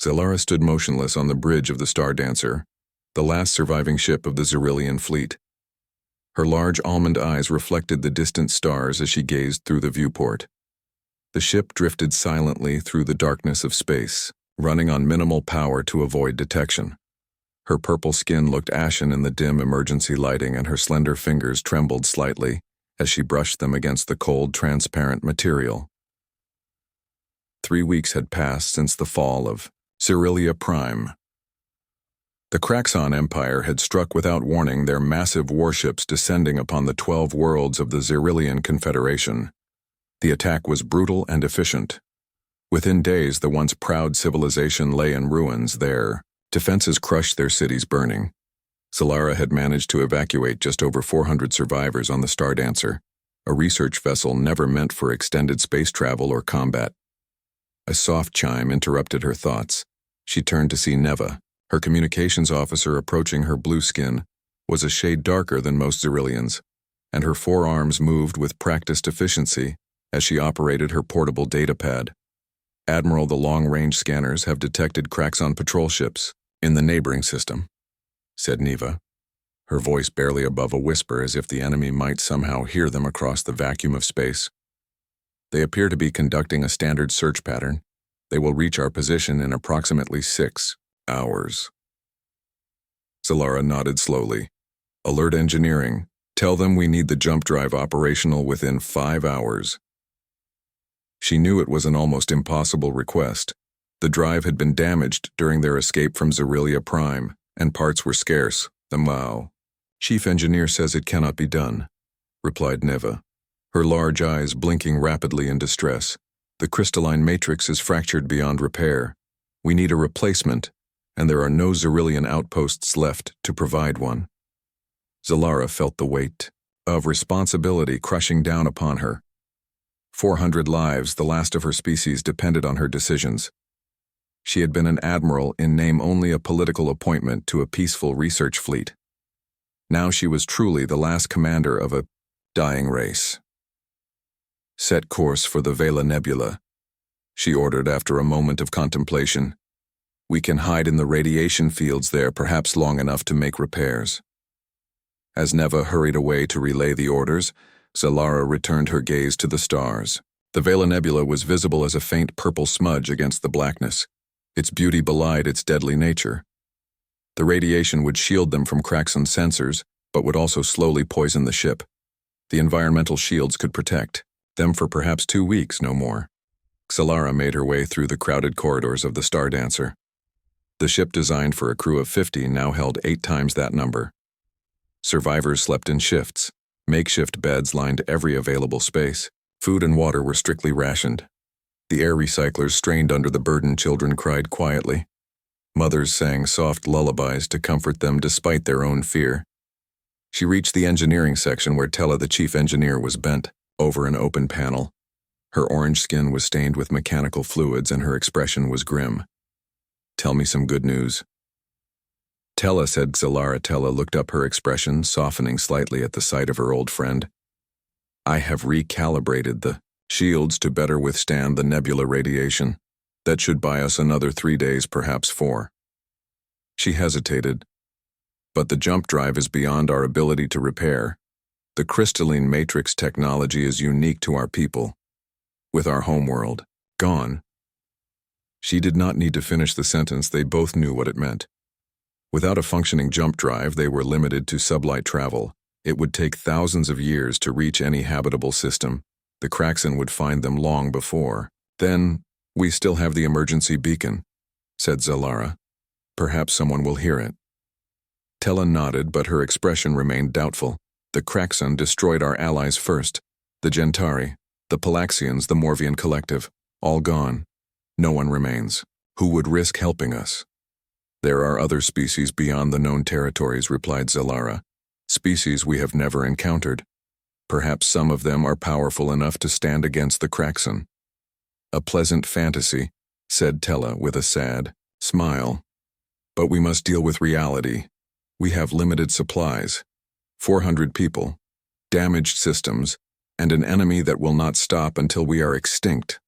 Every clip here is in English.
Zalara stood motionless on the bridge of the Star Dancer, the last surviving ship of the Xyrillian fleet. Her large almond eyes reflected the distant stars as she gazed through the viewport. The ship drifted silently through the darkness of space, running on minimal power to avoid detection. Her purple skin looked ashen in the dim emergency lighting, and her slender fingers trembled slightly as she brushed them against the cold, transparent material. 3 weeks had passed since the fall of Xyrillia Prime. The Kraxon Empire had struck without warning, their massive warships descending upon the 12 worlds of the Xyrillian Confederation. The attack was brutal and efficient. Within days, the once proud civilization lay in ruins. Their defenses crushed, their cities burning. Zalara had managed to evacuate just over 400 survivors on the Star Dancer, a research vessel never meant for extended space travel or combat. A soft chime interrupted her thoughts. She turned to see Neva. Her communications officer, approaching. Her blue skin was a shade darker than most Xyrillians, and her forearms moved with practiced efficiency as she operated her portable datapad. "Admiral, the long-range scanners have detected Kraxon patrol ships in the neighboring system," said Neva, her voice barely above a whisper, as if the enemy might somehow hear them across the vacuum of space. "They appear to be conducting a standard search pattern. They will reach our position in approximately 6 hours. Zalara nodded slowly. "Alert engineering. Tell them we need the jump drive operational within 5 hours. She knew it was an almost impossible request. The drive had been damaged during their escape from Xyrillia Prime, and parts were scarce. The Mao chief engineer says it cannot be done," replied Neva, her large eyes blinking rapidly in distress. "The crystalline matrix is fractured beyond repair. We need a replacement, and there are no Xyrillian outposts left to provide one." Zalara felt the weight of responsibility crushing down upon her. 400 lives, the last of her species, depended on her decisions. She had been an admiral in name, only a political appointment to a peaceful research fleet. Now she was truly the last commander of a dying race. "Set course for the Vela Nebula," she ordered after a moment of contemplation. "We can hide in the radiation fields there, perhaps long enough to make repairs." As Neva hurried away to relay the orders, Zalara returned her gaze to the stars. The Vela Nebula was visible as a faint purple smudge against the blackness. Its beauty belied its deadly nature. The radiation would shield them from Kraxon sensors, but would also slowly poison the ship. The environmental shields could protect them for perhaps 2 weeks, no more. Zalara made her way through the crowded corridors of the Star Dancer. The ship, designed for a crew of 50, now held 8 times that number. Survivors slept in shifts. Makeshift beds lined every available space. Food and water were strictly rationed. The air recyclers strained under the burden. Children cried quietly. Mothers sang soft lullabies to comfort them despite their own fear. She reached the engineering section, where Tella, the chief engineer, was bent over an open panel. Her orange skin was stained with mechanical fluids, and her expression was grim. "Tell me some good news." "Tella," said Zalara. Tella looked up, her expression softening slightly at the sight of her old friend. "I have recalibrated the shields to better withstand the nebula radiation. That should buy us another 3 days, perhaps 4. She hesitated. "But the jump drive is beyond our ability to repair. The crystalline matrix technology is unique to our people. With our homeworld gone." She did not need to finish the sentence. They both knew what it meant. Without a functioning jump drive, they were limited to sublight travel. It would take thousands of years to reach any habitable system. The Kraxon would find them long before. "Then, we still have the emergency beacon," said Zalara. "Perhaps someone will hear it." Tella nodded, but her expression remained doubtful. "The Kraxon destroyed our allies first. The Gentari, the Palaxians, the Morvian Collective, all gone. No one remains. Who would risk helping us?" "There are other species beyond the known territories," replied Zalara. "Species we have never encountered. Perhaps some of them are powerful enough to stand against the Kraxon." "A pleasant fantasy," said Tella with a sad smile. "But we must deal with reality. We have limited supplies, 400 people, damaged systems, and an enemy that will not stop until we are extinct."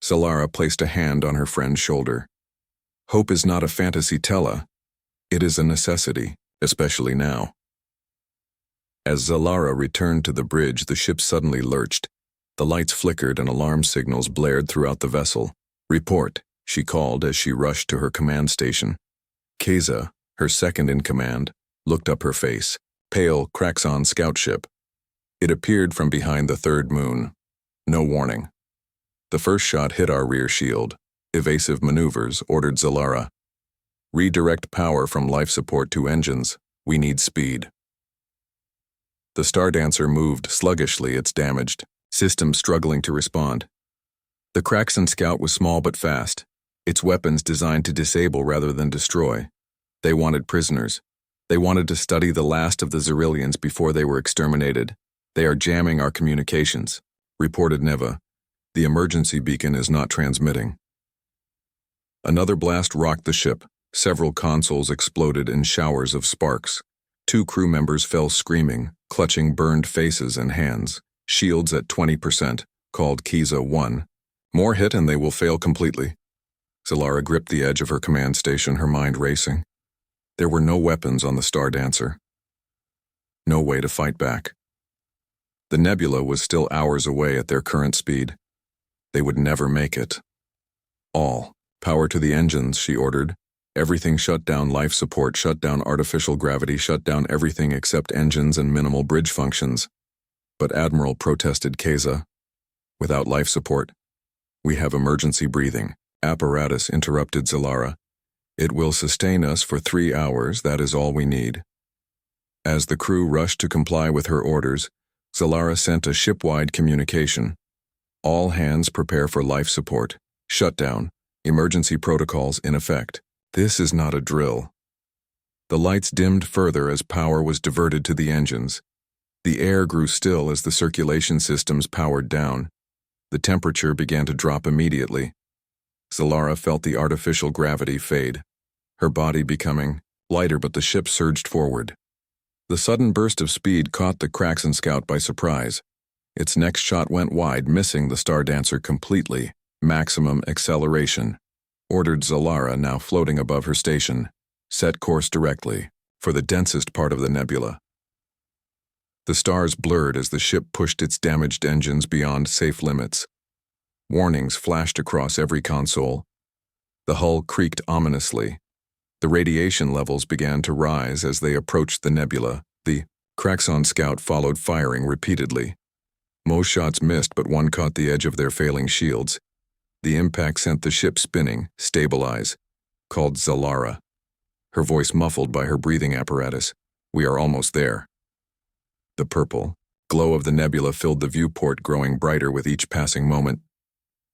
Zalara placed a hand on her friend's shoulder. Hope is not a fantasy tella. It is a necessity, especially now. As Zalara returned to the bridge, the ship suddenly lurched. The lights flickered and alarm signals blared throughout the vessel. "Report," she called as she rushed to her command station. Keza, her second in command, looked up her face. Pale, Kraxon scout ship. It appeared from behind the third moon. No warning. The first shot hit our rear shield. Evasive maneuvers, ordered Zalara. Redirect power from life support to engines. We need speed. The Stardancer moved sluggishly, its damaged system struggling to respond. The Kraxon scout was small but fast, its weapons designed to disable rather than destroy. They wanted prisoners. They wanted to study the last of the Xerillians before they were exterminated. "They are jamming our communications," reported Neva. "The emergency beacon is not transmitting." Another blast rocked the ship. Several consoles exploded in showers of sparks. 2 crew members fell screaming, clutching burned faces and hands. "Shields at 20%, called Keza 1. More hit and they will fail completely." Zalara gripped the edge of her command station, her mind racing. There were no weapons on the Stardancer. No way to fight back. The nebula was still hours away at their current speed. They would never make it. "All power to the engines," she ordered. "Everything shut down, life support shut down, artificial gravity shut down, everything except engines and minimal bridge functions." "But Admiral," protested Keza, "without life support, we have emergency breathing apparatus," interrupted Zalara. "It will sustain us for 3 hours, that is all we need." As the crew rushed to comply with her orders, Zalara sent a ship-wide communication. "All hands prepare for life support. Shutdown. Emergency protocols in effect." This is not a drill. The lights dimmed further as power was diverted to the engines. The air grew still as the circulation systems powered down. The temperature began to drop immediately. Zalara felt the artificial gravity fade, her body becoming lighter, but the ship surged forward. The sudden burst of speed caught the Kraxon scout by surprise. Its next shot went wide, missing the Stardancer completely. "Maximum acceleration," ordered Zalara, now floating above her station. "Set course directly, for the densest part of the nebula." The stars blurred as the ship pushed its damaged engines beyond safe limits. Warnings flashed across every console. The hull creaked ominously. The radiation levels began to rise as they approached the nebula. The Kraxon scout followed, firing repeatedly. Most shots missed, but one caught the edge of their failing shields. The impact sent the ship spinning. "Stabilize," called Zalara, her voice muffled by her breathing apparatus. "We are almost there." The purple glow of the nebula filled the viewport, growing brighter with each passing moment.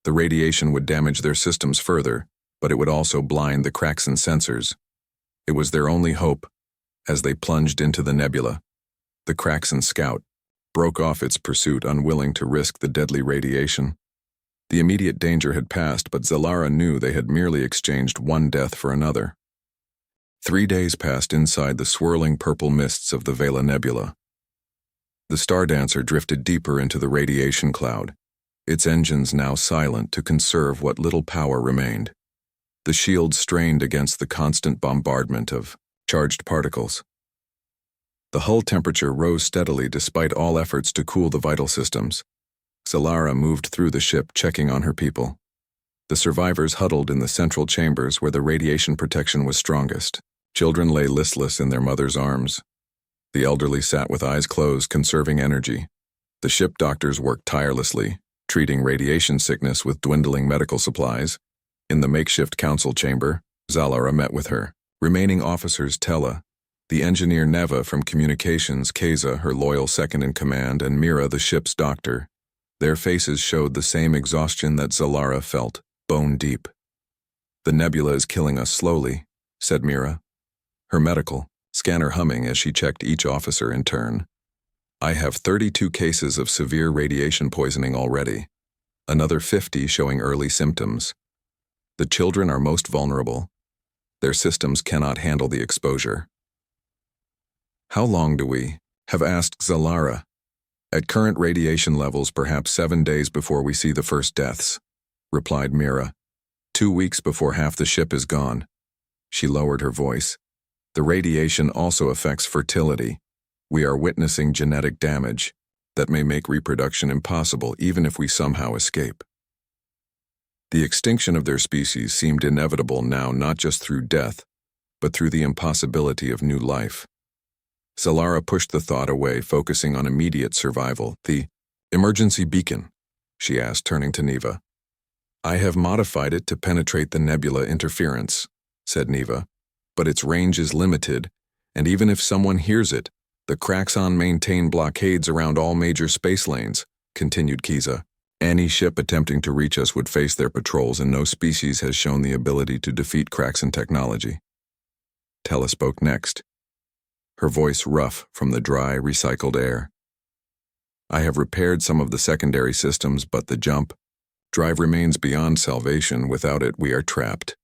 The radiation would damage their systems further, but it would also blind the Kraxon sensors. It was their only hope. As they plunged into the nebula, the Kraxon scout broke off its pursuit, unwilling to risk the deadly radiation. The immediate danger had passed, but Zalara knew they had merely exchanged one death for another. 3 days passed inside the swirling purple mists of the Vela Nebula. The Stardancer drifted deeper into the radiation cloud, its engines now silent to conserve what little power remained. The shield strained against the constant bombardment of charged particles. The hull temperature rose steadily despite all efforts to cool the vital systems. Zalara moved through the ship, checking on her people. The survivors huddled in the central chambers where the radiation protection was strongest. Children lay listless in their mothers' arms. The elderly sat with eyes closed, conserving energy. The ship doctors worked tirelessly, treating radiation sickness with dwindling medical supplies. In the makeshift council chamber, Zalara met with her remaining officers, Tella, the engineer Neva from communications, Keza, her loyal second-in-command, and Mira, the ship's doctor. Their faces showed the same exhaustion that Zalara felt, bone deep. "The nebula is killing us slowly," said Mira, her medical scanner humming as she checked each officer in turn. "I have 32 cases of severe radiation poisoning already, another 50 showing early symptoms. The children are most vulnerable. Their systems cannot handle the exposure." "How long do we have?" asked Zalara. "At current radiation levels, perhaps 7 days before we see the first deaths," replied Mira. 2 weeks before half the ship is gone. She lowered her voice. The radiation also affects fertility. We are witnessing genetic damage that may make reproduction impossible even if we somehow escape. The extinction of their species seemed inevitable now, not just through death, but through the impossibility of new life. Zalara pushed the thought away, focusing on immediate survival. The emergency beacon, she asked, turning to Neva. I have modified it to penetrate the nebula interference, said Neva, but its range is limited, and even if someone hears it, the Kraxon maintain blockades around all major space lanes, continued Kiza. Any ship attempting to reach us would face their patrols, and no species has shown the ability to defeat Kraxon technology. Tella spoke next, her voice rough from the dry, recycled air. I have repaired some of the secondary systems, but the jump drive remains beyond salvation. Without it, we are trapped.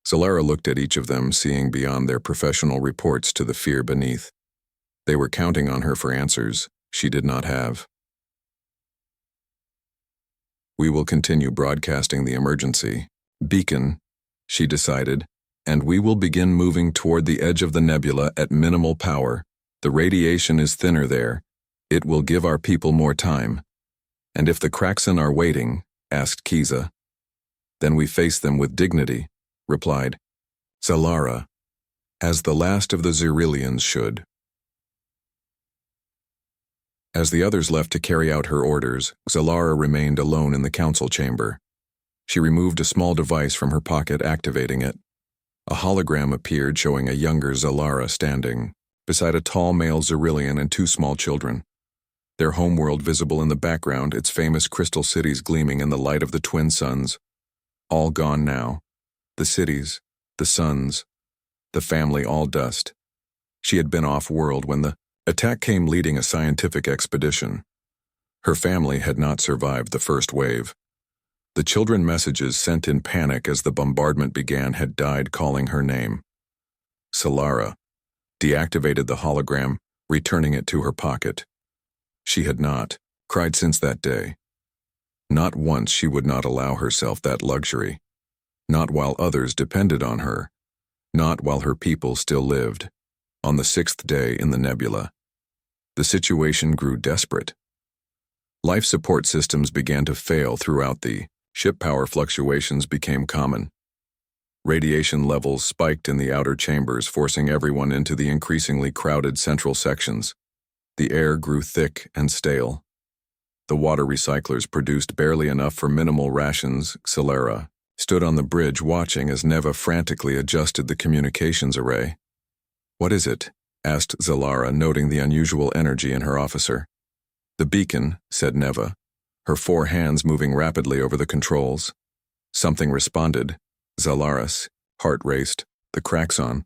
Zalara looked at each of them, seeing beyond their professional reports to the fear beneath. They were counting on her for answers she did not have. We will continue broadcasting the emergency beacon, she decided, and we will begin moving toward the edge of the nebula at minimal power. The radiation is thinner there. It will give our people more time. And if the Kraxon are waiting, asked Kiza. Then we face them with dignity, replied Zalara, as the last of the Xerillians should. As the others left to carry out her orders, Zalara remained alone in the council chamber. She removed a small device from her pocket, activating it. A hologram appeared showing a younger Zalara standing beside a tall male Xerillian and 2 small children. Their homeworld visible in the background, its famous crystal cities gleaming in the light of the twin suns. All gone now. The cities, the suns, the family, all dust. She had been off-world when the attack came, leading a scientific expedition. Her family had not survived the first wave. The children messages sent in panic as the bombardment began had died calling her name. Zalara deactivated the hologram, returning it to her pocket. She had not cried since that day. Not once. She would not allow herself that luxury. Not while others depended on her. Not while her people still lived. On the 6th day in the nebula, the situation grew desperate. Life support systems began to fail throughout the ship. Power fluctuations became common. Radiation levels spiked in the outer chambers, forcing everyone into the increasingly crowded central sections. The air grew thick and stale. The water recyclers produced barely enough for minimal rations. Zalara stood on the bridge watching as Neva frantically adjusted the communications array. What is it? Asked Zalara, noting the unusual energy in her officer. The beacon, said Neva, her 4 hands moving rapidly over the controls. Something responded. Zalara's heart raced. The Kraxon.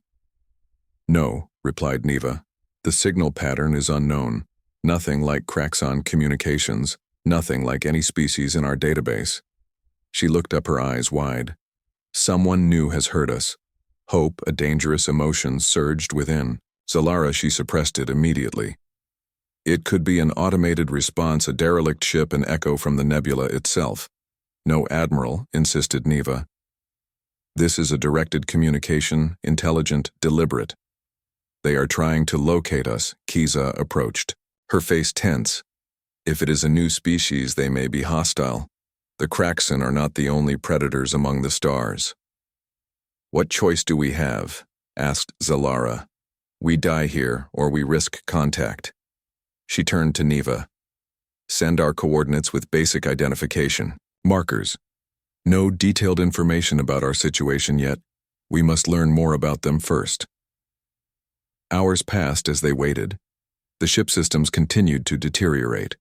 No, replied Neva. The signal pattern is unknown. Nothing like Kraxon communications. Nothing like any species in our database. She looked up, her eyes wide. Someone new has heard us. Hope, a dangerous emotion, surged within. Zalara, she suppressed it immediately. It could be an automated response, a derelict ship, an echo from the nebula itself. No, Admiral, insisted Neva. This is a directed communication, intelligent, deliberate. They are trying to locate us. Kiza approached, her face tense. If it is a new species, they may be hostile. The Kraxon are not the only predators among the stars. What choice do we have? Asked Zalara. We die here, or we risk contact. She turned to Neva. Send our coordinates with basic identification. Markers. No detailed information about our situation yet. We must learn more about them first. Hours passed as they waited. The ship systems continued to deteriorate.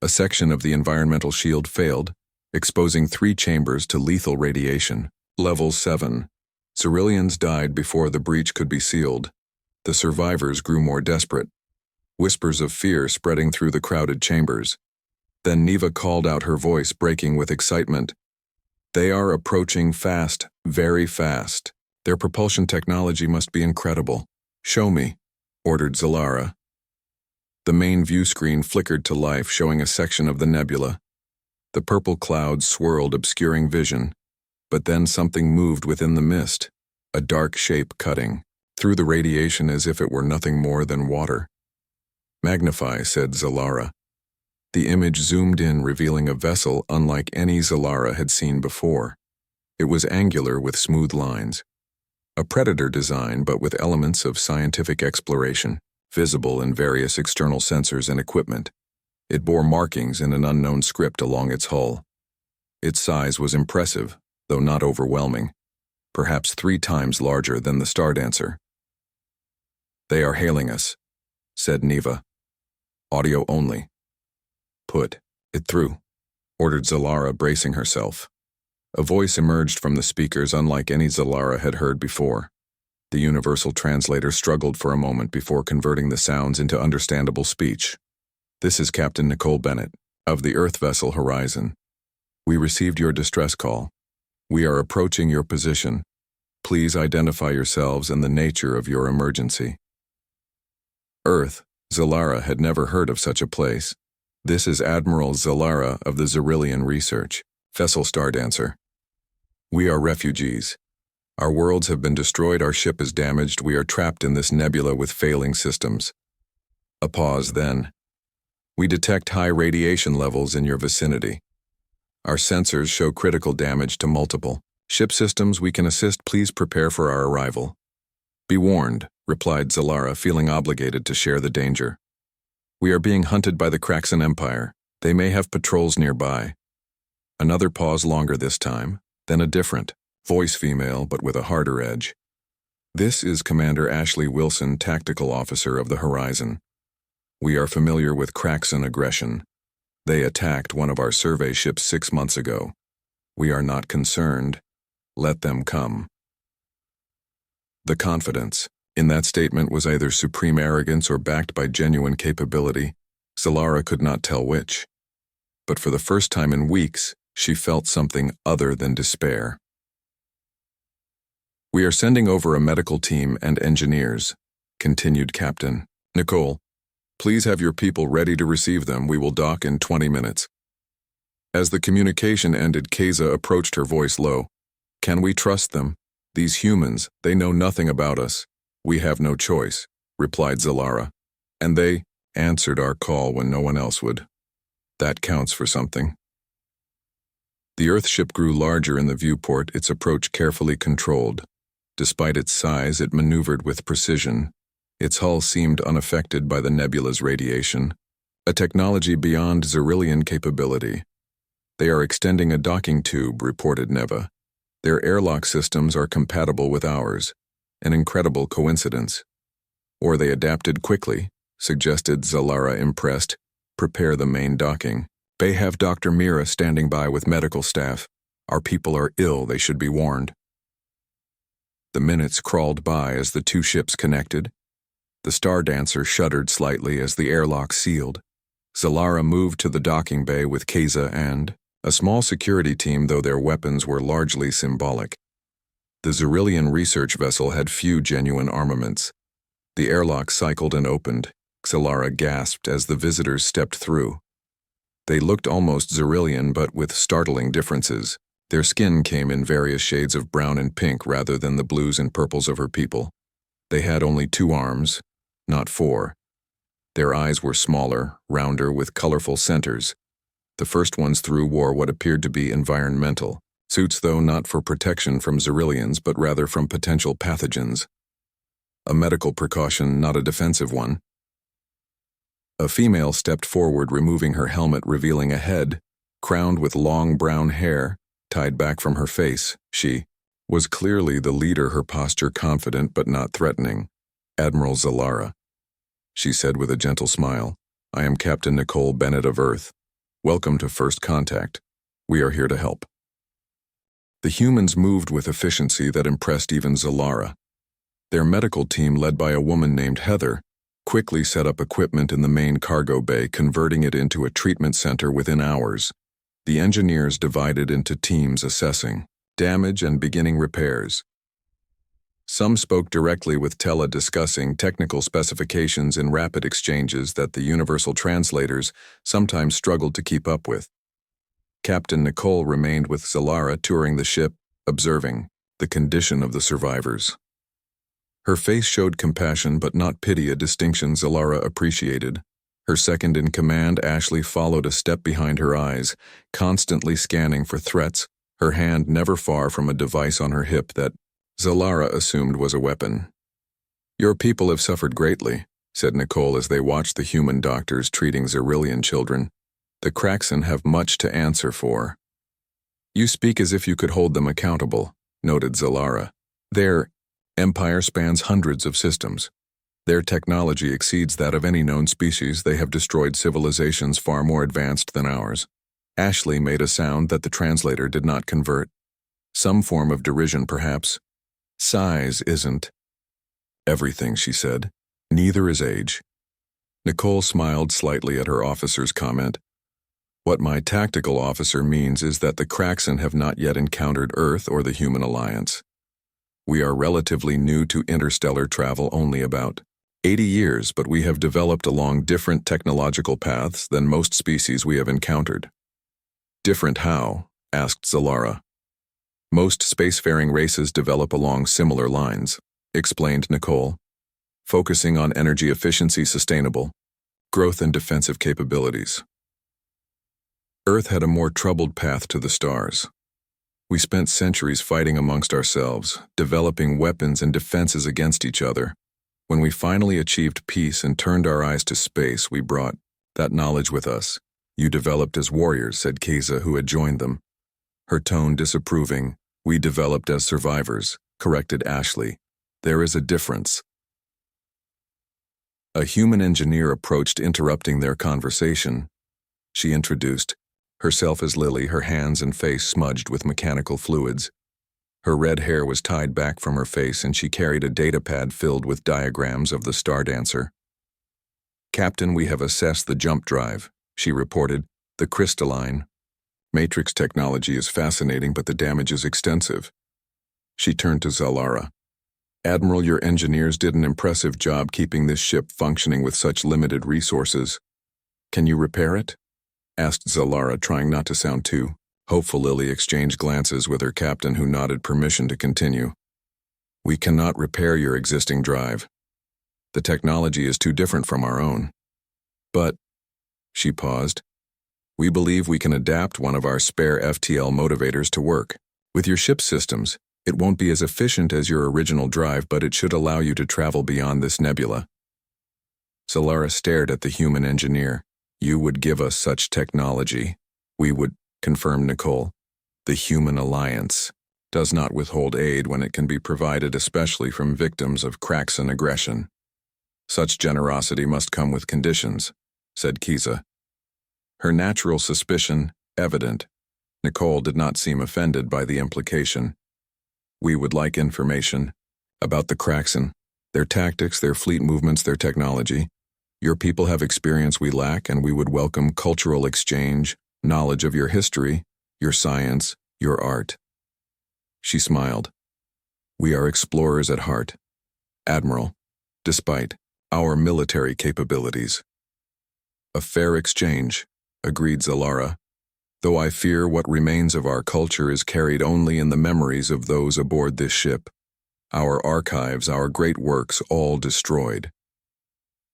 A section of the environmental shield failed, exposing 3 chambers to lethal radiation. Level 7. Xerillians died before the breach could be sealed. The survivors grew more desperate. Whispers of fear spreading through the crowded chambers. Then Neva called out, her voice breaking with excitement. They are approaching fast, very fast. Their propulsion technology must be incredible. Show me, ordered Zalara. The main view screen flickered to life, showing a section of the nebula. The purple clouds swirled, obscuring vision. But then something moved within the mist, a dark shape cutting through the radiation as if it were nothing more than water. "Magnify," said Zalara. The image zoomed in, revealing a vessel unlike any Zalara had seen before. It was angular with smooth lines. A Predator design, but with elements of scientific exploration, visible in various external sensors and equipment. It bore markings in an unknown script along its hull. Its size was impressive, though not overwhelming, perhaps 3 times larger than the Stardancer. "They are hailing us," said Neva. "Audio only." "Put it through," ordered Zalara, bracing herself. A voice emerged from the speakers unlike any Zalara had heard before. The universal translator struggled for a moment before converting the sounds into understandable speech. "This is Captain Nicole Bennett, of the Earth vessel Horizon. We received your distress call. We are approaching your position. Please identify yourselves and the nature of your emergency." Earth, Zalara had never heard of such a place. "This is Admiral Zalara of the Zerillian Research, vessel Stardancer. We are refugees. Our worlds have been destroyed, our ship is damaged, we are trapped in this nebula with failing systems." A pause then. "We detect high radiation levels in your vicinity. Our sensors show critical damage to multiple ship systems. We can assist. Please prepare for our arrival." "Be warned," replied Zalara, feeling obligated to share the danger. "We are being hunted by the Kraxan Empire. They may have patrols nearby." Another pause, longer this time, then a different voice, female but with a harder edge. "This is Commander Ashley Wilson, Tactical Officer of the Horizon. We are familiar with Kraxan aggression. They attacked one of our survey ships 6 months ago. We are not concerned. Let them come." The confidence in that statement was either supreme arrogance or backed by genuine capability. Zalara could not tell which. But for the first time in weeks, she felt something other than despair. "We are sending over a medical team and engineers," continued Captain Nicole. "Please have your people ready to receive them. We will dock in 20 minutes. As the communication ended, Keza approached, her voice low. "Can we trust them? These humans, they know nothing about us." "We have no choice," replied Zalara. "And they answered our call when no one else would. That counts for something." The Earthship grew larger in the viewport, its approach carefully controlled. Despite its size, it maneuvered with precision. Its hull seemed unaffected by the nebula's radiation, a technology beyond Zerillian capability. "They are extending a docking tube," reported Neva. "Their airlock systems are compatible with ours. An incredible coincidence." "Or they adapted quickly," suggested Zalara, impressed. "Prepare the main docking. They have Dr. Mira standing by with medical staff. Our people are ill, they should be warned." The minutes crawled by as the 2 ships connected. The Stardancer shuddered slightly as the airlock sealed. Zalara moved to the docking bay with Keza and a small security team, though their weapons were largely symbolic. The Zerillian research vessel had few genuine armaments. The airlock cycled and opened. Zalara gasped as the visitors stepped through. They looked almost Zerillian, but with startling differences. Their skin came in various shades of brown and pink rather than the blues and purples of her people. They had only 2 arms, not 4. Their eyes were smaller, rounder, with colorful centers. The first ones through wore what appeared to be environmental suits, though not for protection from Zerillians, but rather from potential pathogens. A medical precaution, not a defensive one. A female stepped forward, removing her helmet, revealing a head, crowned with long brown hair, tied back from her face. She was clearly the leader, her posture confident but not threatening. "Admiral Zalara," she said with a gentle smile. "I am Captain Nicole Bennett of Earth. Welcome to First Contact. We are here to help." The humans moved with efficiency that impressed even Zalara. Their medical team, led by a woman named Heather, quickly set up equipment in the main cargo bay, converting it into a treatment center within hours. The engineers divided into teams assessing damage and beginning repairs. Some spoke directly with Tella, discussing technical specifications in rapid exchanges that the universal translators sometimes struggled to keep up with. Captain Nicole remained with Zalara, touring the ship, observing the condition of the survivors. Her face showed compassion but not pity, a distinction Zalara appreciated. Her second-in-command, Ashley, followed a step behind her eyes, constantly scanning for threats, her hand never far from a device on her hip that Zalara assumed was a weapon. "Your people have suffered greatly," said Nicole as they watched the human doctors treating Xyrillian children. "The Kraxan have much to answer for." "You speak as if you could hold them accountable," noted Zalara. "Their empire spans hundreds of systems. Their technology exceeds that of any known species. They have destroyed civilizations far more advanced than ours." Ashley made a sound that the translator did not convert. Some form of derision, perhaps. "Size isn't everything," she said. "Neither is age." Nicole smiled slightly at her officer's comment. "What my tactical officer means is that the Kraxan have not yet encountered Earth or the Human Alliance. We are relatively new to interstellar travel, only about 80 years, but we have developed along different technological paths than most species we have encountered." "Different how?" asked Zalara. "Most spacefaring races develop along similar lines," explained Nicole, "focusing on energy efficiency, sustainable growth, and defensive capabilities. Earth had a more troubled path to the stars. We spent centuries fighting amongst ourselves, developing weapons and defenses against each other. When we finally achieved peace and turned our eyes to space, we brought that knowledge with us. You developed as warriors," said Keza, who had joined them. Her tone disapproving. "We developed as survivors," corrected Ashley. "There is a difference." A human engineer approached, interrupting their conversation. She introduced herself as Lily, her hands and face smudged with mechanical fluids. Her red hair was tied back from her face, and she carried a datapad filled with diagrams of the Star Dancer. "Captain, we have assessed the jump drive," she reported. "The crystalline matrix technology is fascinating, but the damage is extensive." She turned to Zalara. "Admiral, your engineers did an impressive job keeping this ship functioning with such limited resources. Can you repair it?" asked Zalara, trying not to sound too hopeful. Lily exchanged glances with her captain, who nodded permission to continue. "We cannot repair your existing drive. The technology is too different from our own. But," she paused, "we believe we can adapt one of our spare FTL motivators to work. With your ship's systems, it won't be as efficient as your original drive, but it should allow you to travel beyond this nebula." Zalara stared at the human engineer. "You would give us such technology?" "We would," confirmed Nicole. "The Human Alliance does not withhold aid when it can be provided, especially from victims of Kraxan aggression. Such generosity must come with conditions," said Keza. Her natural suspicion evident. Nicole did not seem offended by the implication. "We would like information about the Kraxan, their tactics, their fleet movements, their technology. Your people have experience we lack, and we would welcome cultural exchange, knowledge of your history, your science, your art." She smiled. "We are explorers at heart, Admiral, despite our military capabilities." "A fair exchange," agreed Zalara, "though I fear what remains of our culture is carried only in the memories of those aboard this ship. Our archives, our great works, all destroyed.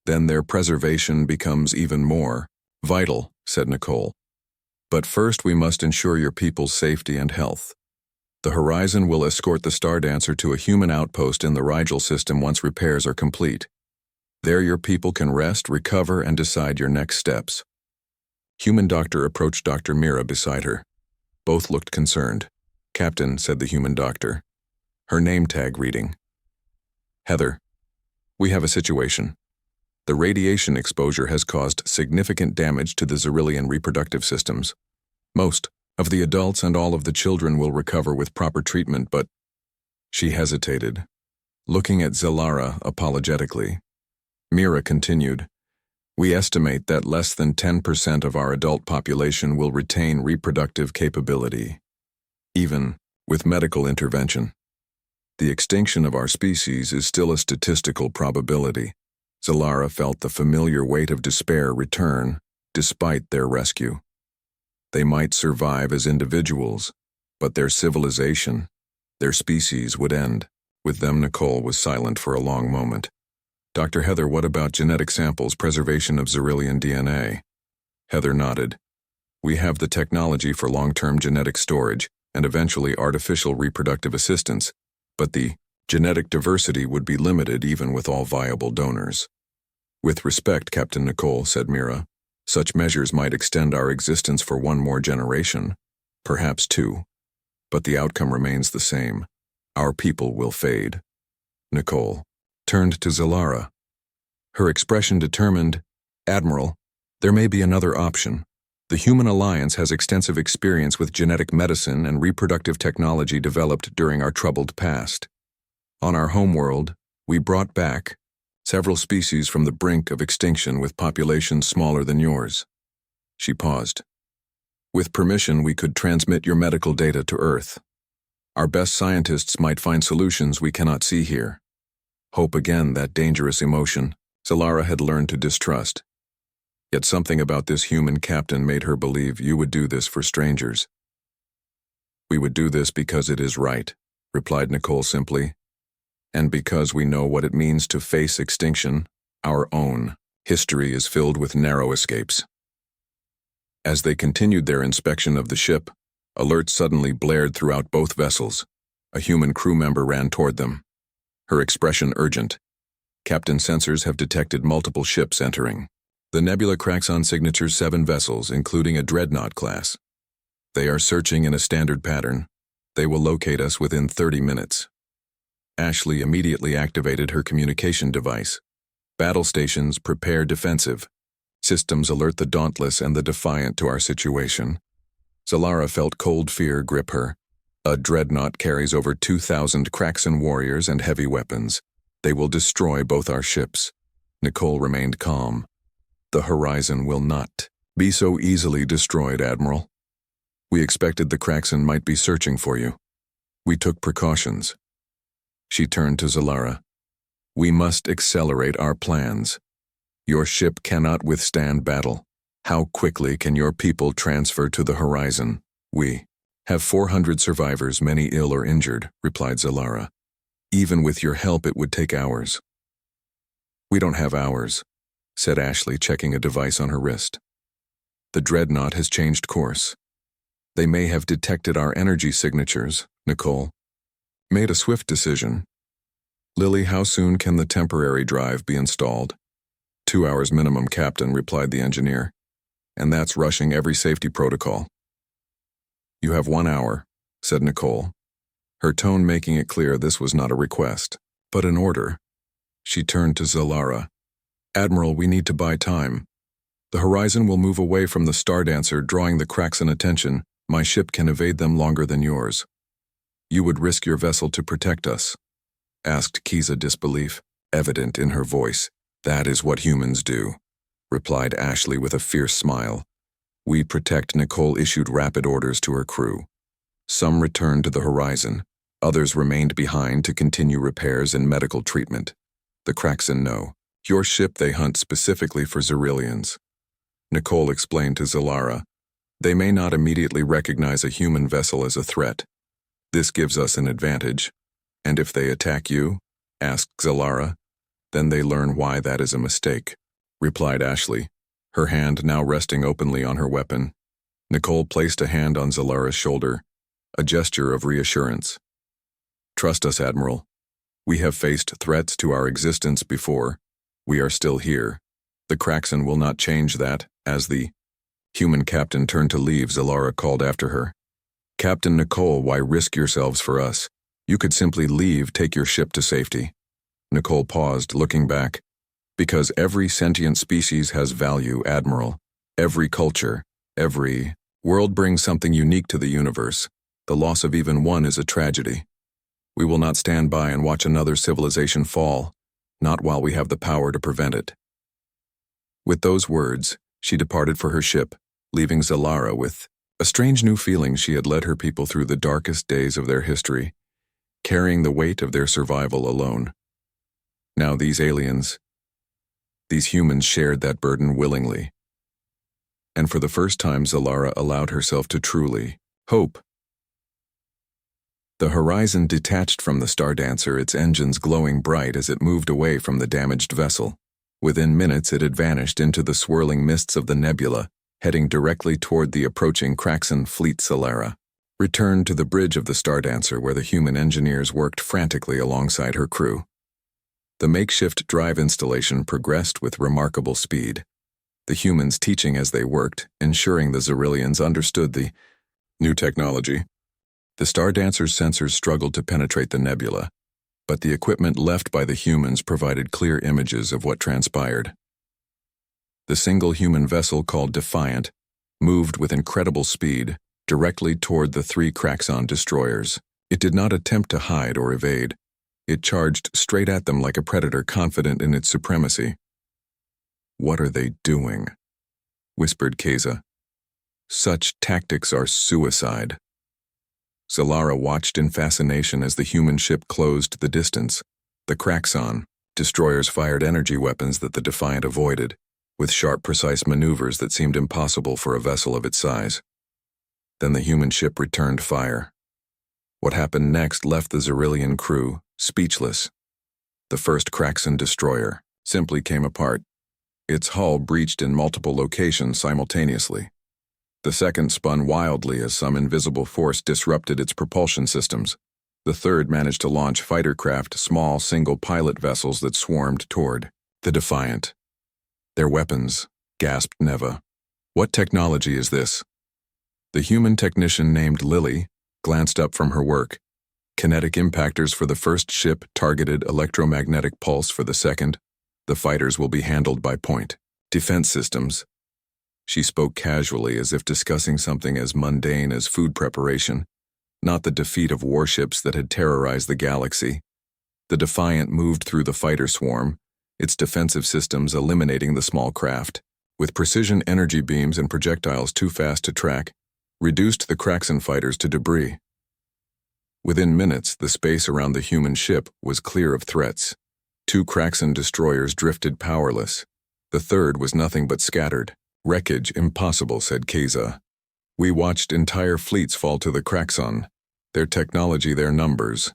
Then their preservation becomes even more vital," said Nicole. "But first we must ensure your people's safety and health. The Horizon will escort the Star Dancer to a human outpost in the Rigel system once repairs are complete. There your people can rest, recover, and decide your next steps." Human doctor approached Dr. Mira beside her. Both looked concerned. "Captain," said the human doctor, her name tag reading, "Heather, we have a situation. The radiation exposure has caused significant damage to the Xyrillian reproductive systems. Most of the adults and all of the children will recover with proper treatment, but—" She hesitated, looking at Zalara apologetically. Mira continued, "We estimate that less than 10% of our adult population will retain reproductive capability, even with medical intervention. The extinction of our species is still a statistical probability." Zalara felt the familiar weight of despair return, despite their rescue. They might survive as individuals, but their civilization, Their species would end. With them, Nicole was silent for a long moment. Dr. Heather, what about genetic samples, preservation of Xyrillian DNA? Heather nodded. We have the technology for long-term genetic storage and eventually artificial reproductive assistance, but the genetic diversity would be limited even with all viable donors. With respect, Captain Nicole, said Mira, such measures might extend our existence for one more generation, perhaps two, but the outcome remains the same. Our people will fade. Nicole turned to Zalara. Her expression determined, Admiral, there may be another option. The Human Alliance has extensive experience with genetic medicine and reproductive technology developed during our troubled past. On our homeworld, we brought back several species from the brink of extinction with populations smaller than yours. She paused. With permission, we could transmit your medical data to Earth. Our best scientists might find solutions we cannot see here. Hope again, that dangerous emotion Zalara had learned to distrust. Yet something about this human captain made her believe you would do this for strangers. We would do this because it is right, replied Nicole simply, and because we know what it means to face extinction. Our own history is filled with narrow escapes. As they continued their inspection of the ship, alerts suddenly blared throughout both vessels. A human crew member ran toward them. Her expression urgent. Captain, sensors have detected multiple ships entering. The Nebula Craxon signatures 7 vessels, including a Dreadnought class. They are searching in a standard pattern. They will locate us within 30 minutes. Ashley immediately activated her communication device. Battle stations, prepare defensive. Systems alert the dauntless and the defiant to our situation. Zalara felt cold fear grip her. A Dreadnought carries over 2,000 Craxon warriors and heavy weapons. They will destroy both our ships. Nicole remained calm. The horizon will not be so easily destroyed, Admiral. We expected the Craxon might be searching for you. We took precautions. She turned to Zalara. We must accelerate our plans. Your ship cannot withstand battle. How quickly can your people transfer to the horizon? We have 400 survivors, many ill or injured, replied Zalara. Even with your help, it would take hours. We don't have hours, said Ashley, checking a device on her wrist. The Dreadnought has changed course. They may have detected our energy signatures, Nicole. Made a swift decision. Lily, how soon can the temporary drive be installed? 2 hours minimum, Captain, replied the engineer. And that's rushing every safety protocol. You have 1 hour, said Nicole, her tone making it clear this was not a request, but an order. She turned to Zalara. Admiral, we need to buy time. The horizon will move away from the Stardancer, drawing the Craxon attention. My ship can evade them longer than yours. You would risk your vessel to protect us? Asked Kiza, disbelief evident in her voice. That is what humans do, replied Ashley with a fierce smile. We protect. Nicole issued rapid orders to her crew. Some returned to the horizon. Others remained behind to continue repairs and medical treatment. The Craxon know. Your ship they hunt specifically for Xyrillians. Nicole explained to Zalara. They may not immediately recognize a human vessel as a threat. This gives us an advantage. And if they attack you, asked Zalara, then they learn why that is a mistake, replied Ashley, her hand now resting openly on her weapon. Nicole placed a hand on Zalara's shoulder, a gesture of reassurance. Trust us, Admiral. We have faced threats to our existence before. We are still here. The Craxon will not change that. As the human captain turned to leave, Zalara called after her. Captain Nicole, why risk yourselves for us? You could simply leave, take your ship to safety. Nicole paused, looking back. Because every sentient species has value, Admiral. Every culture, every world brings something unique to the universe. The loss of even one is a tragedy. We will not stand by and watch another civilization fall, not while we have the power to prevent it. With those words, she departed for her ship, leaving Zalara with a strange new feeling. She had led her people through the darkest days of their history, carrying the weight of their survival alone. Now these aliens, these humans shared that burden willingly. And for the first time, Zalara allowed herself to truly hope. The horizon detached from the Stardancer, its engines glowing bright as it moved away from the damaged vessel. Within minutes it had vanished into the swirling mists of the nebula, heading directly toward the approaching Kraxan fleet Solara. Returned to the bridge of the Stardancer where the human engineers worked frantically alongside her crew. The makeshift drive installation progressed with remarkable speed. The humans teaching as they worked, ensuring the Xyrillians understood the new technology. The Stardancer's sensors struggled to penetrate the nebula, but the equipment left by the humans provided clear images of what transpired. The single human vessel called Defiant moved with incredible speed directly toward the 3 Kraxan destroyers. It did not attempt to hide or evade. It charged straight at them like a predator confident in its supremacy. "What are they doing?" whispered Keza. "Such tactics are suicide." Solara watched in fascination as the human ship closed the distance. The Kraxan destroyers fired energy weapons that the Defiant avoided, with sharp, precise maneuvers that seemed impossible for a vessel of its size. Then the human ship returned fire. What happened next left the Xyrillian crew speechless. The first Kraxan destroyer simply came apart. Its hull breached in multiple locations simultaneously. The second spun wildly as some invisible force disrupted its propulsion systems. The third managed to launch fighter craft, small single-pilot vessels that swarmed toward the Defiant. "Their weapons," gasped Neva. "What technology is this?" The human technician named Lily glanced up from her work. Kinetic impactors for the first ship, targeted electromagnetic pulse for the second. The fighters will be handled by point. Defense systems. She spoke casually as if discussing something as mundane as food preparation, not the defeat of warships that had terrorized the galaxy. The Defiant moved through the fighter swarm, its defensive systems eliminating the small craft. With precision energy beams and projectiles too fast to track, reduced the Kraxan fighters to debris. Within minutes, the space around the human ship was clear of threats. 2 Kraxan destroyers drifted powerless. The third was nothing but scattered. "Wreckage impossible," said Keza. "We watched entire fleets fall to the Kraxan. Their technology, their numbers."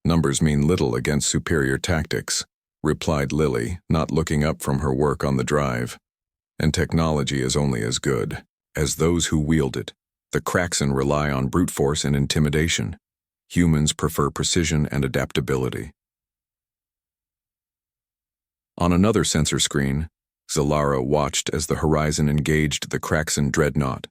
"Numbers mean little against superior tactics," replied Lily, not looking up from her work on the drive. "And technology is only as good as those who wield it. The Kraxan rely on brute force and intimidation. Humans prefer precision and adaptability." On another sensor screen, Solara watched as the horizon engaged the Kraxan dreadnought.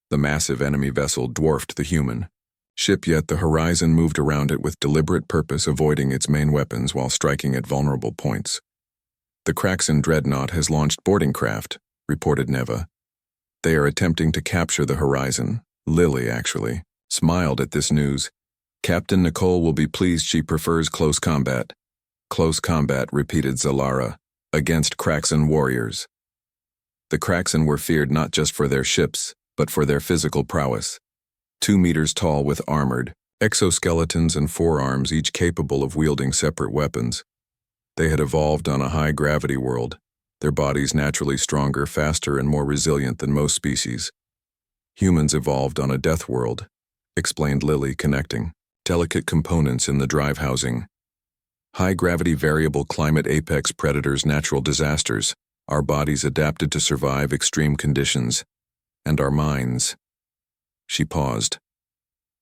The massive enemy vessel dwarfed the human ship, yet the horizon moved around it with deliberate purpose, avoiding its main weapons while striking at vulnerable points. "The Kraxan dreadnought has launched boarding craft," reported Neva. "They are attempting to capture the horizon." Lily, actually, smiled at this news. "Captain Nicole will be pleased. She prefers close combat." "Close combat," repeated Solara, "against Kraxan warriors." The Kraxan were feared not just for their ships, but for their physical prowess. 2 meters tall with armored exoskeletons and forearms, each capable of wielding separate weapons. They had evolved on a high-gravity world, their bodies naturally stronger, faster, and more resilient than most species. "Humans evolved on a death world," explained Lily, connecting delicate components in the drive housing. "High-gravity variable climate apex predators, natural disasters. Our bodies adapted to survive extreme conditions. And our minds." She paused.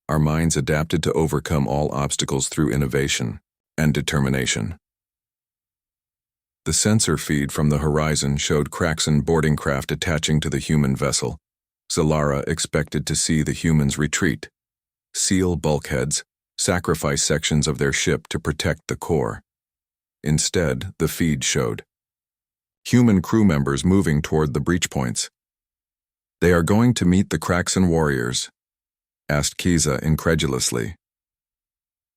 "Our minds adapted to overcome all obstacles through innovation and determination." The sensor feed from the horizon showed Kraxan boarding craft attaching to the human vessel. Solara expected to see the humans retreat, seal bulkheads, sacrifice sections of their ship to protect the core. Instead, the feed showed human crew members moving toward the breach points. "They are going to meet the Kraxan warriors?" asked Keza incredulously.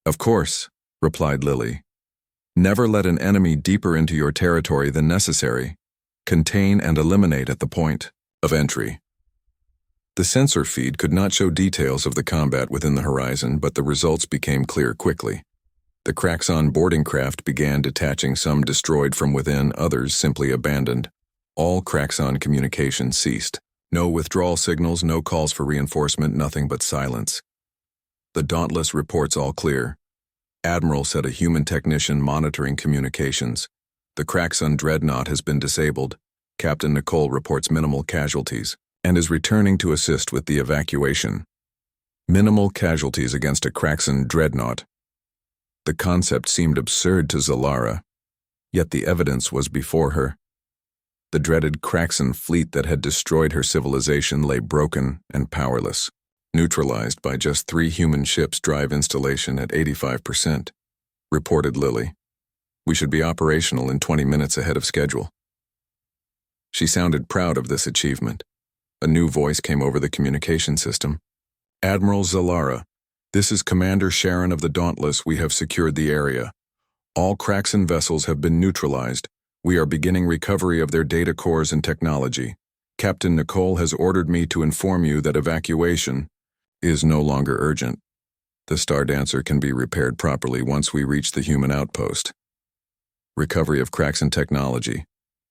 "Of course," replied Lily. "Never let an enemy deeper into your territory than necessary. Contain and eliminate at the point of entry." The sensor feed could not show details of the combat within the horizon, but the results became clear quickly. The Kraxan boarding craft began detaching, some destroyed from within, others simply abandoned. All Kraxan communication ceased. No withdrawal signals, no calls for reinforcement, nothing but silence. The Dauntless reports all clear. Admiral said a human technician monitoring communications. The Kraxon dreadnought has been disabled. Captain Nicole reports minimal casualties and is returning to assist with the evacuation. Minimal casualties against a Kraxon dreadnought. The concept seemed absurd to Zalara, yet the evidence was before her. The dreaded Kraxon fleet that had destroyed her civilization lay broken and powerless, neutralized by just 3 human ships' drive installation at 85%, reported Lily. We should be operational in 20 minutes ahead of schedule. She sounded proud of this achievement. A new voice came over the communication system. Admiral Zalara, this is Commander Sharon of the Dauntless. We have secured the area. All Kraxon vessels have been neutralized. We are beginning recovery of their data cores and technology. Captain Nicole has ordered me to inform you that evacuation is no longer urgent. The Star Dancer can be repaired properly once we reach the human outpost. Recovery of Kraxon technology,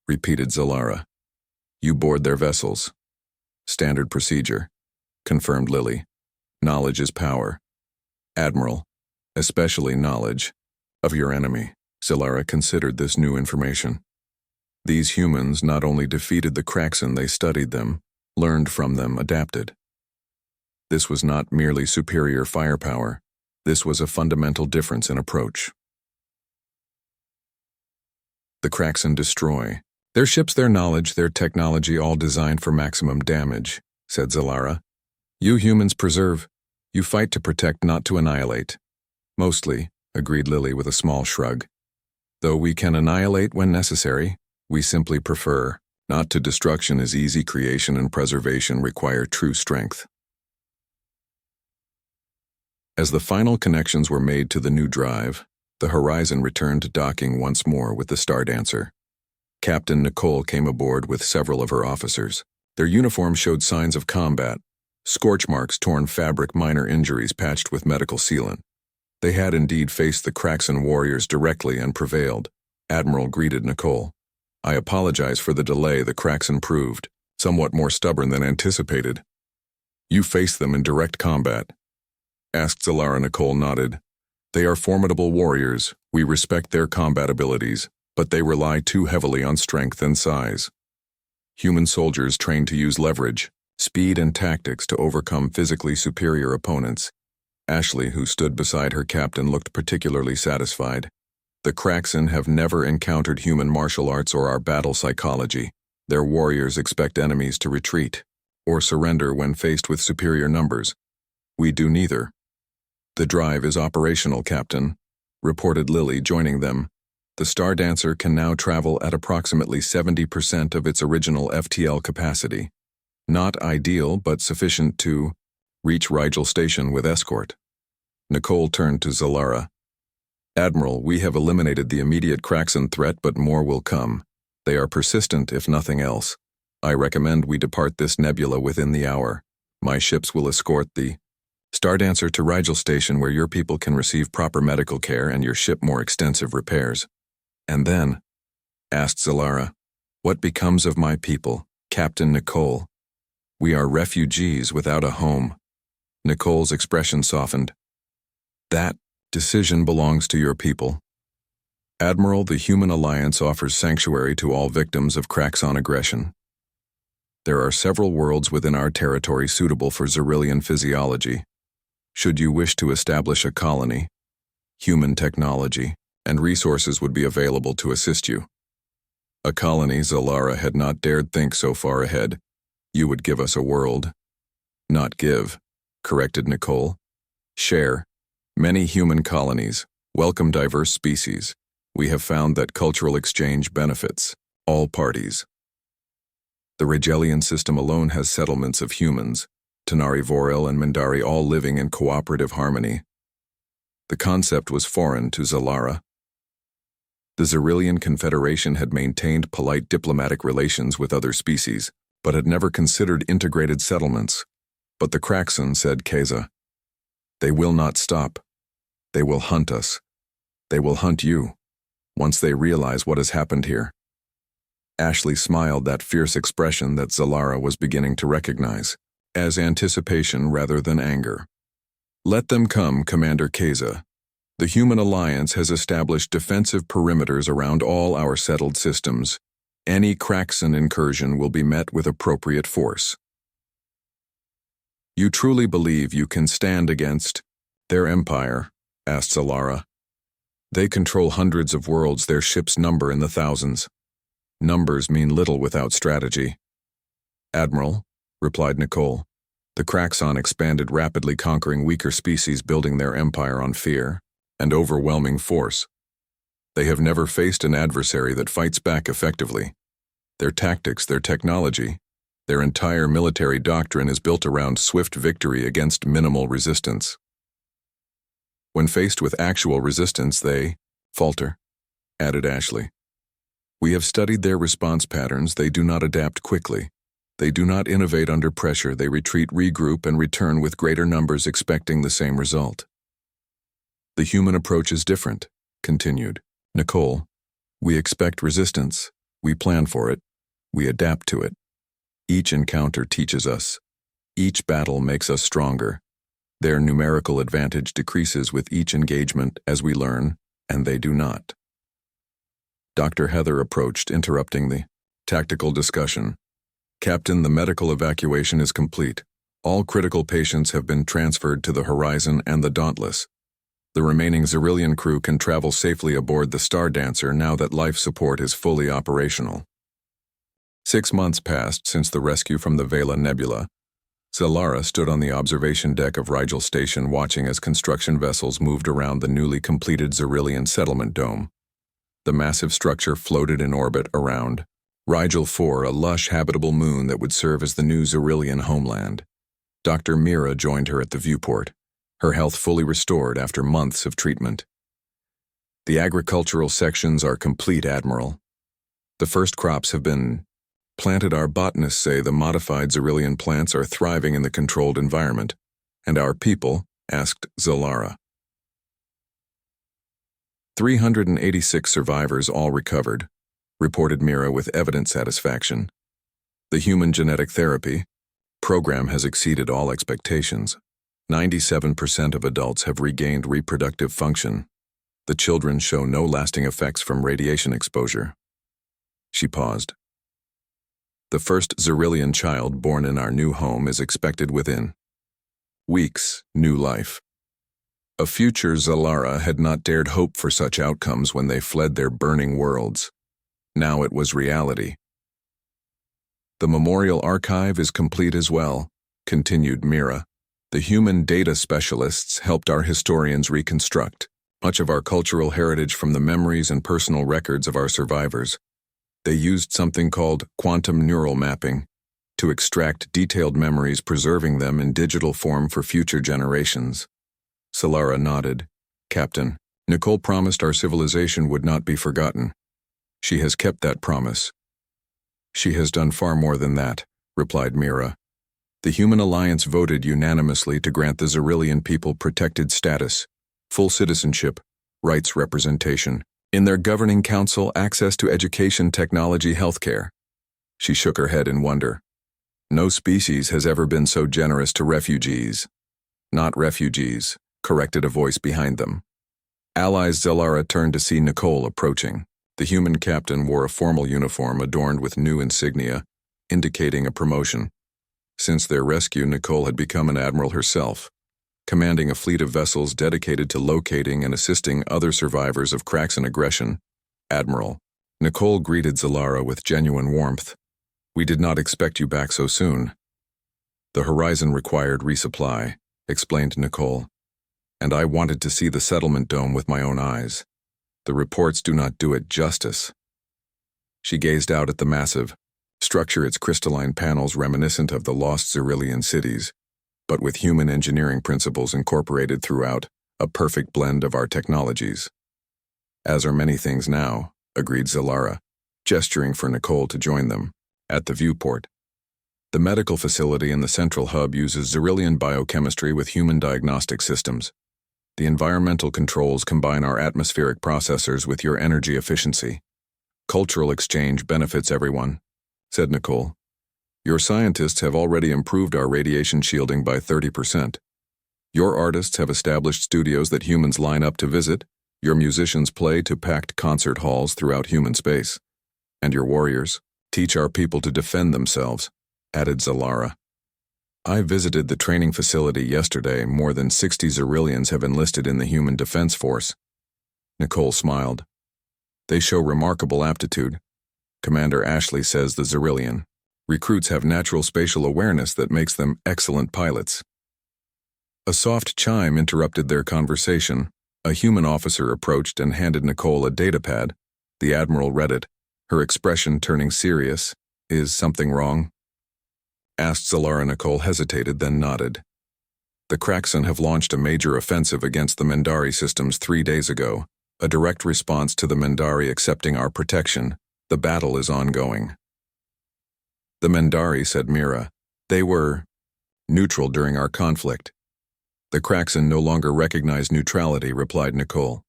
repeated Zalara. You board their vessels. Standard procedure, confirmed Lily. Knowledge is power. Admiral, especially knowledge of your enemy. Zalara considered this new information. These humans not only defeated the Kraxon, they studied them, learned from them, adapted. This was not merely superior firepower. This was a fundamental difference in approach. The Kraxon destroy. Their ships, their knowledge, their technology, all designed for maximum damage, said Zalara. You humans preserve. You fight to protect, not to annihilate. Mostly, agreed Lily with a small shrug. Though we can annihilate when necessary, we simply prefer. Not to destruction is easy. Creation and preservation require true strength. As the final connections were made to the new drive, the Horizon returned to docking once more with the Star Dancer. Captain Nicole came aboard with several of her officers. Their uniforms showed signs of combat, scorch marks, torn fabric, minor injuries patched with medical sealant. They had indeed faced the Kraxon warriors directly and prevailed. Admiral greeted Nicole. I apologize for the delay. The Kraxon proved somewhat more stubborn than anticipated. You faced them in direct combat? Asked Zalara. Nicole nodded. They are formidable warriors. We respect their combat abilities, but they rely too heavily on strength and size. Human soldiers trained to use leverage, speed, and tactics to overcome physically superior opponents. Ashley, who stood beside her captain, looked particularly satisfied. The Kraxon have never encountered human martial arts or our battle psychology. Their warriors expect enemies to retreat or surrender when faced with superior numbers. We do neither. The drive is operational, Captain, reported Lily, joining them. The Star Dancer can now travel at approximately 70% of its original FTL capacity. Not ideal, but sufficient to reach Rigel Station with escort. Nicole turned to Zalara. Admiral, we have eliminated the immediate Kraxon threat, but more will come. They are persistent, if nothing else. I recommend we depart this nebula within the hour. My ships will escort the Star Dancer to Rigel Station, where your people can receive proper medical care and your ship more extensive repairs. And then, asked Zalara, what becomes of my people, Captain Nicole? We are refugees without a home. Nicole's expression softened. That decision belongs to your people. Admiral, the Human Alliance offers sanctuary to all victims of Kraxon aggression. There are several worlds within our territory suitable for Xyrillian physiology. Should you wish to establish a colony, human technology and resources would be available to assist you. A colony, Zalara had not dared think so far ahead. You would give us a world. Not give, corrected Nicole. Share. Many human colonies. Welcome diverse species. We have found that cultural exchange benefits all parties. The Rigelian system alone has settlements of humans, Tanari Vorel and Mindari, all living in cooperative harmony. The concept was foreign to Zalara. The Xyrillian Confederation had maintained polite diplomatic relations with other species, but had never considered integrated settlements. But the Kraxon, said Keza. They will not stop. They will hunt us. They will hunt you, once they realize what has happened here. Ashley smiled, that fierce expression that Zalara was beginning to recognize, as anticipation rather than anger. Let them come, Commander Keza. The Human Alliance has established defensive perimeters around all our settled systems. Any Kraxan incursion will be met with appropriate force. You truly believe you can stand against their empire? Asked Zalara. They control hundreds of worlds, their ships number in the thousands. Numbers mean little without strategy. Admiral, replied Nicole, the Kraxan expanded rapidly, conquering weaker species, building their empire on fear and overwhelming force. They have never faced an adversary that fights back effectively. Their tactics, their technology, their entire military doctrine is built around swift victory against minimal resistance. When faced with actual resistance, they falter, added Ashley. We have studied their response patterns. They do not adapt quickly. They do not innovate under pressure. They retreat, regroup, and return with greater numbers, expecting the same result. The human approach is different, continued Nicole. We expect resistance. We plan for it. We adapt to it. Each encounter teaches us. Each battle makes us stronger. Their numerical advantage decreases with each engagement as we learn, and they do not. Dr. Heather approached, interrupting the tactical discussion. Captain, the medical evacuation is complete. All critical patients have been transferred to the Horizon and the Dauntless. The remaining Xerillian crew can travel safely aboard the Star Dancer now that life support is fully operational. 6 months passed since the rescue from the Vela Nebula. Zalara stood on the observation deck of Rigel Station, watching as construction vessels moved around the newly completed Xerillian settlement dome. The massive structure floated in orbit around Rigel 4, a lush habitable moon that would serve as the new Xerillian homeland. Dr. Mira joined her at the viewport, her health fully restored after months of treatment. The agricultural sections are complete, Admiral. The first crops have been planted. Our botanists say the modified Xerillian plants are thriving in the controlled environment. And our people? Asked Zalara. 386 survivors, all recovered, reported Mira with evident satisfaction. The human genetic therapy program has exceeded all expectations. 97% of adults have regained reproductive function. The children show no lasting effects from radiation exposure. She paused. The first Xerillian child born in our new home is expected within weeks. New life. A future Zalara had not dared hope for such outcomes when they fled their burning worlds. Now it was reality. The memorial archive is complete as well, continued Mira. The human data specialists helped our historians reconstruct much of our cultural heritage from the memories and personal records of our survivors. They used something called quantum neural mapping to extract detailed memories, preserving them in digital form for future generations. Zalara nodded. Captain, Nicole promised our civilization would not be forgotten. She has kept that promise. She has done far more than that, replied Mira. The Human Alliance voted unanimously to grant the Xerillian people protected status, full citizenship, rights representation, in their governing council, access to education, technology, healthcare. She shook her head in wonder. No species has ever been so generous to refugees. Not refugees, corrected a voice behind them. Allies. Zalara turned to see Nicole approaching. The human captain wore a formal uniform adorned with new insignia, indicating a promotion. Since their rescue, Nicole had become an admiral herself, commanding a fleet of vessels dedicated to locating and assisting other survivors of Kraxan aggression. Admiral. Nicole greeted Zalara with genuine warmth. We did not expect you back so soon. The Horizon required resupply, explained Nicole, and I wanted to see the settlement dome with my own eyes. The reports do not do it justice. She gazed out at the massive structure, its crystalline panels reminiscent of the lost Xerillian cities, but with human engineering principles incorporated throughout, a perfect blend of our technologies. As are many things now, agreed Zalara, gesturing for Nicole to join them. At the viewport, the medical facility in the central hub uses Xerillian biochemistry with human diagnostic systems. The environmental controls combine our atmospheric processors with your energy efficiency. Cultural exchange benefits everyone, said Nicole. Your scientists have already improved our radiation shielding by 30%. Your artists have established studios that humans line up to visit, your musicians play to packed concert halls throughout human space, and your warriors teach our people to defend themselves, added Zalara. I visited the training facility yesterday. More than 60 Xyrillians have enlisted in the Human Defense Force. Nicole smiled. They show remarkable aptitude. Commander Ashley says the Xyrillian recruits have natural spatial awareness that makes them excellent pilots. A soft chime interrupted their conversation. A human officer approached and handed Nicole a datapad. The Admiral read it, her expression turning serious. Is something wrong? Asked Zalara. Nicole hesitated, then nodded. The Kraxan have launched a major offensive against the Mendari systems 3 days ago, a direct response to the Mendari accepting our protection. The battle is ongoing. The Mendari, said Mira. They were neutral during our conflict. The Kraxan no longer recognize neutrality, replied Nicole.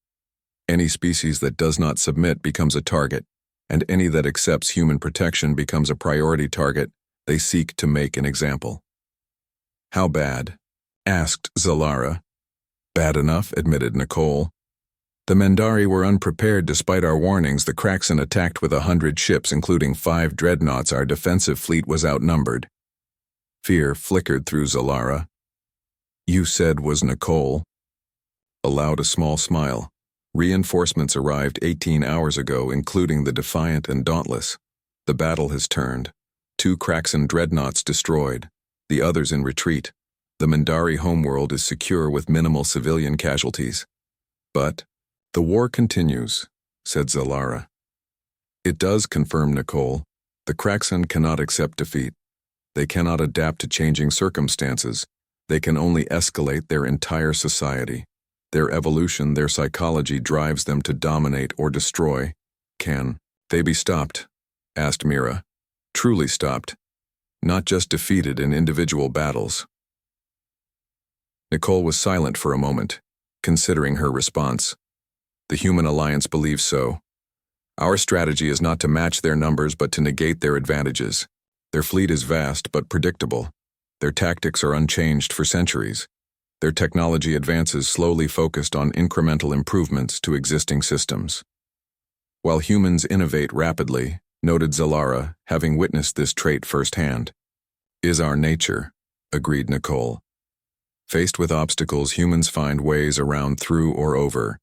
Any species that does not submit becomes a target, and any that accepts human protection becomes a priority target. They seek to make an example. How bad? Asked Zalara. Bad enough, admitted Nicole. The Mendari were unprepared despite our warnings. The Kraxan attacked with 100 ships, including 5 dreadnoughts. Our defensive fleet was outnumbered. Fear flickered through Zalara. You said was Nicole. Allowed a small smile. Reinforcements arrived 18 hours ago, including the Defiant and Dauntless. The battle has turned. 2 Kraxan dreadnoughts destroyed, the others in retreat. The Mendari homeworld is secure with minimal civilian casualties. But the war continues, said Zalara. It does, confirmed Nicole. The Kraxan cannot accept defeat. They cannot adapt to changing circumstances. They can only escalate their entire society. Their evolution, their psychology drives them to dominate or destroy. Can they be stopped? Asked Mira. Truly stopped. Not just defeated in individual battles. Nicole was silent for a moment, considering her response. The Human Alliance believes so. Our strategy is not to match their numbers but to negate their advantages. Their fleet is vast but predictable. Their tactics are unchanged for centuries. Their technology advances slowly, focused on incremental improvements to existing systems. While humans innovate rapidly, noted Zalara, having witnessed this trait firsthand. Is our nature, agreed Nicole. Faced with obstacles, humans find ways around, through, or over.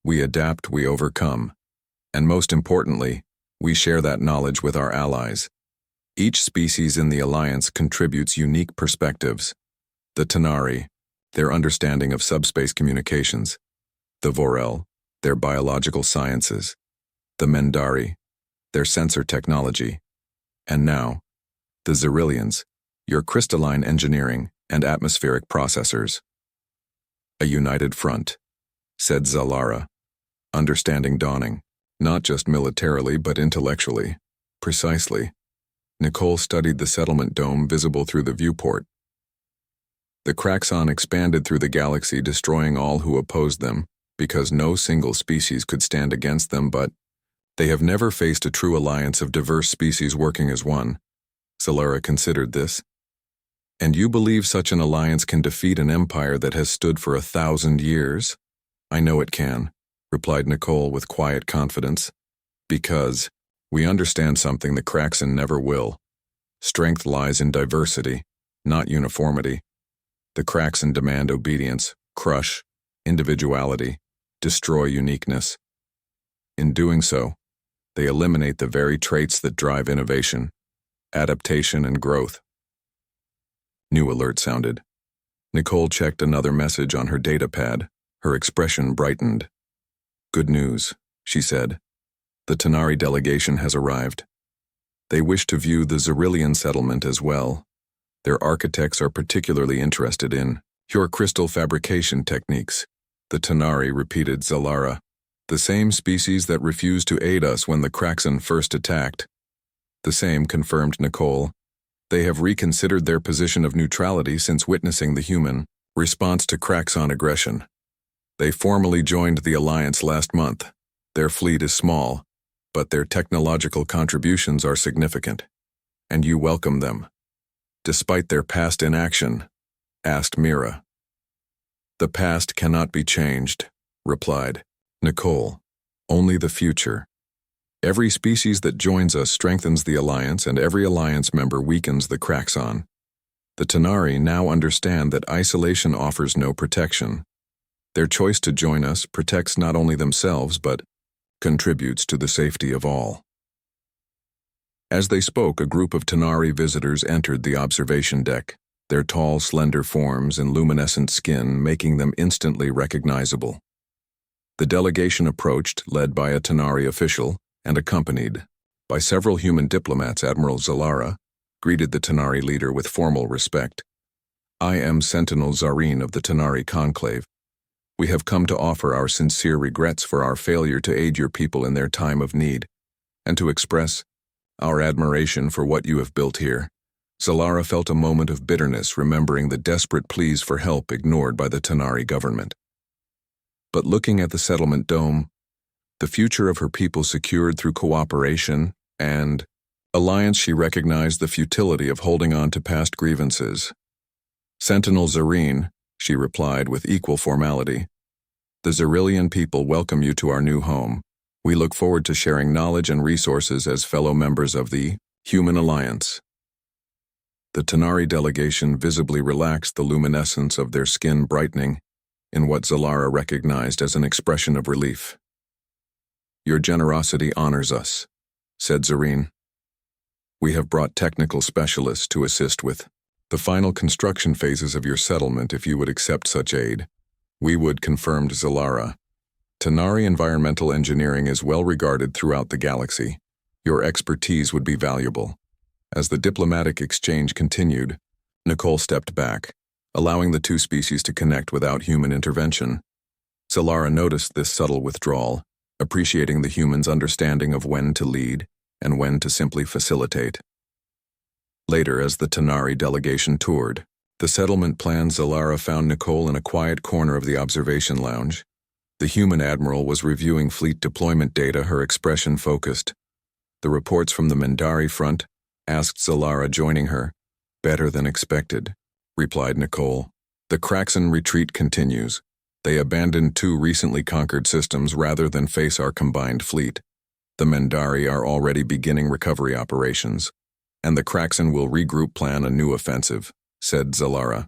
We adapt, we overcome. And most importantly, we share that knowledge with our allies. Each species in the Alliance contributes unique perspectives. The Tanari, their understanding of subspace communications. The Vorel, their biological sciences. The Mendari, their sensor technology. And now, the Xyrillians, your crystalline engineering and atmospheric processors. A united front, said Zalara, understanding dawning, not just militarily but intellectually. Precisely. Nicole studied the settlement dome visible through the viewport. The Kraxan expanded through the galaxy, destroying all who opposed them, because no single species could stand against them, but they have never faced a true alliance of diverse species working as one. Zalara considered this. And you believe such an alliance can defeat an empire that has stood for 1,000 years? I know it can, replied Nicole with quiet confidence. Because we understand something the Kraxan never will. Strength lies in diversity, not uniformity. The Kraxan demand obedience, crush individuality, destroy uniqueness. In doing so, they eliminate the very traits that drive innovation, adaptation, and growth. New alert sounded. Nicole checked another message on her datapad. Her expression brightened. Good news, she said. The Tanari delegation has arrived. They wish to view the Xyrillian settlement as well. Their architects are particularly interested in your crystal fabrication techniques. The Tanari, repeated Zalara. The same species that refused to aid us when the Kraxan first attacked. The same, confirmed Nicole. They have reconsidered their position of neutrality since witnessing the human response to Kraxan aggression. They formally joined the alliance last month. Their fleet is small, but their technological contributions are significant. And you welcome them. Despite their past inaction, asked Mira. The past cannot be changed, replied Nicole. Only the future. Every species that joins us strengthens the alliance, and every alliance member weakens the Kraxon. The Tanari now understand that isolation offers no protection. Their choice to join us protects not only themselves but contributes to the safety of all. As they spoke, a group of Tanari visitors entered the observation deck, their tall, slender forms and luminescent skin making them instantly recognizable. The delegation approached, led by a Tanari official, and accompanied by several human diplomats. Admiral Zalara greeted the Tanari leader with formal respect. I am Sentinel Zareen of the Tanari Conclave. We have come to offer our sincere regrets for our failure to aid your people in their time of need, and to express our admiration for what you have built here. Zalara felt a moment of bitterness, remembering the desperate pleas for help ignored by the Tanari government. But looking at the settlement dome, the future of her people secured through cooperation and alliance, she recognized the futility of holding on to past grievances. Sentinel Zareen, she replied with equal formality. The Zerillian people welcome you to our new home. We look forward to sharing knowledge and resources as fellow members of the Human Alliance. The Tanari delegation visibly relaxed, the luminescence of their skin brightening in what Zalara recognized as an expression of relief. Your generosity honors us, said Zareen. We have brought technical specialists to assist with the final construction phases of your settlement if you would accept such aid. We would, confirmed Zalara. Tanari environmental engineering is well regarded throughout the galaxy. Your expertise would be valuable. As the diplomatic exchange continued, Nicole stepped back, allowing the two species to connect without human intervention. Zalara noticed this subtle withdrawal, appreciating the humans' understanding of when to lead and when to simply facilitate. Later, as the Tanari delegation toured the settlement plan, Zalara found Nicole in a quiet corner of the observation lounge. The human admiral was reviewing fleet deployment data, her expression focused. The reports from the Mendari front, asked Zalara, joining her. Better than expected, replied Nicole. The Kraxon retreat continues. They abandoned 2 recently conquered systems rather than face our combined fleet. The Mendari are already beginning recovery operations, and the Kraxon will regroup, plan a new offensive, said Zalara.